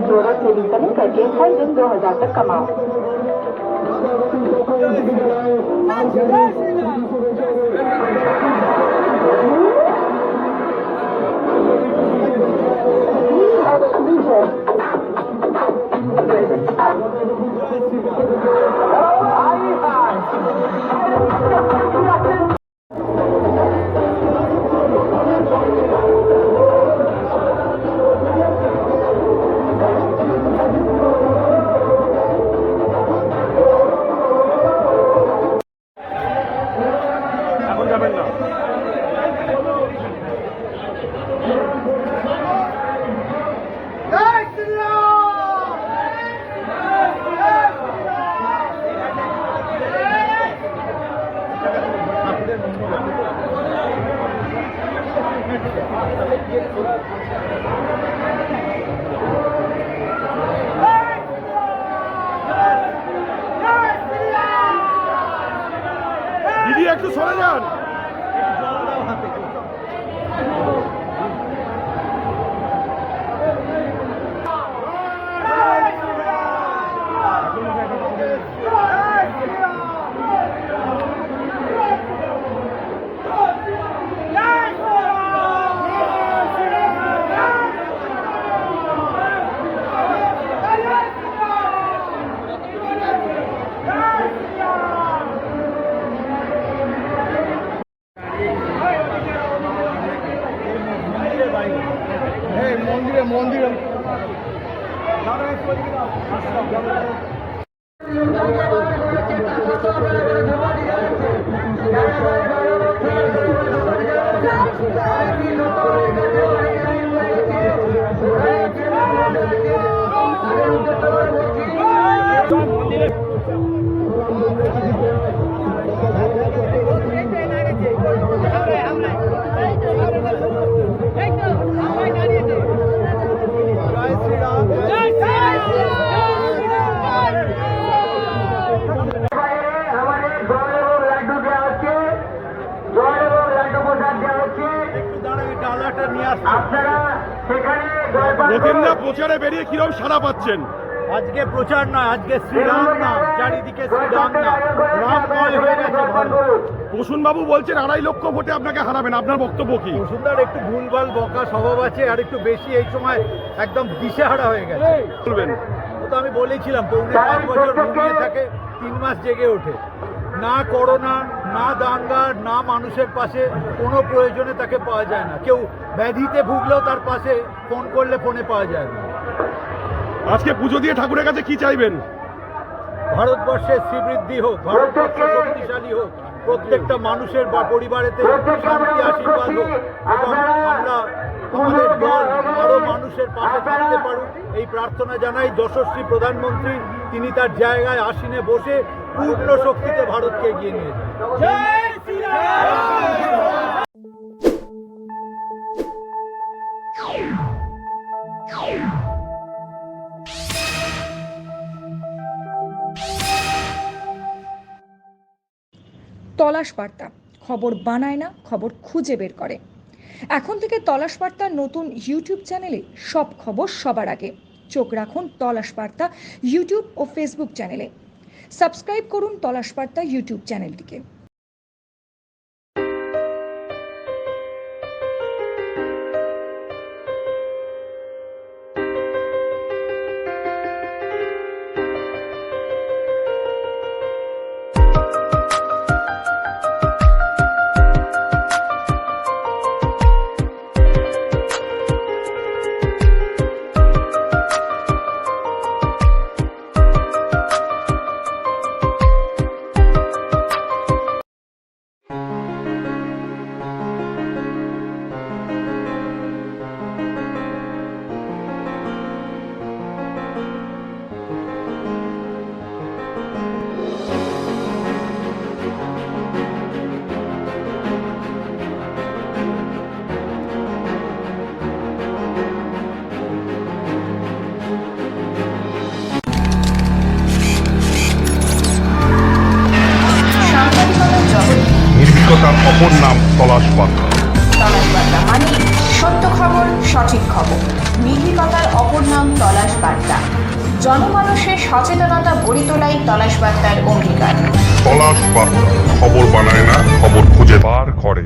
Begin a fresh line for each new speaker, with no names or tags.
जोड़ा से रिटर्न करके हर दिन 2000 तक कमाओ।
দিদি একটু সরে যান। মন্দিরে মন্দিরে প্রচারে বেরিয়ে কিরকম সাড়া পাচ্ছেন?
আজকে প্রচার নয়, আজকে শ্রীরাম নাম, চারিদিকে শ্রীরাম নাম, রামময় হয়ে গেছে ভারত।
প্রসূন বাবু বলছেন 2.5 লক্ষ ভোটে আপনাকে হারাবেন, আপনার বক্তব্য কি?
প্রসূনদার একটু ভুলভাল বকা স্বভাব আছে, আর একটু বেশি এই সময় একদম দিশেহারা হয়ে গেছে।
বলবেন
ও তো আমি বলেছিলাম 5.5 বছর ঘুমিয়ে থাকে, 3 মাস জেগে ওঠে। না করোনা, না দাঙ্গা, না মানুষের পাশে কোনো প্রয়োজনে তাকে পাওয়া যায় না। কেউ ব্যাধিতে ভুগলেও তার পাশে ফোন করলে ফোনে পাওয়া যায় না।
আজকে পুজো দিয়ে ঠাকুরের কাছে কি চাইবেন?
ভারতবর্ষের শ্রীবৃদ্ধি হোক, ভারতবর্ষ শক্তিশালী হোক, প্রত্যেকটা মানুষের বা পরিবারেতে শান্তি আশীর্বাদ হোক, এবং আমরা আমাদের দল আরও মানুষের পাশে থাকতে পারুক এই প্রার্থনা জানাই। যশস্বী প্রধানমন্ত্রী, তিনি তার জায়গায় আসীনে বসে পূর্ণ শক্তিতে ভারতকে এগিয়ে নিয়ে যান।
তলাশ বার্তা খবর বানায় না, খবর খুঁজে বের করে। এখন থেকে তলাশ বার্তার নতুন ইউটিউব চ্যানেলে সব খবর সবার আগে। চোখ রাখুন তলাশ বার্তা ইউটিউব ও ফেসবুক চ্যানেলে। সাবস্ক্রাইব করুন তলাশ বার্তা ইউটিউব চ্যানেলটিকে।
সঠিক খবর। নির্ভীকতার অপর নাম তলাশ বার্তা। জনমানুষের সচেতনতা গড়ে তোলাই তলাশ বার্তার অঙ্গীকার।
তলাশ বার্তা, খবর বানায় না, খবর খুঁজে বার করে।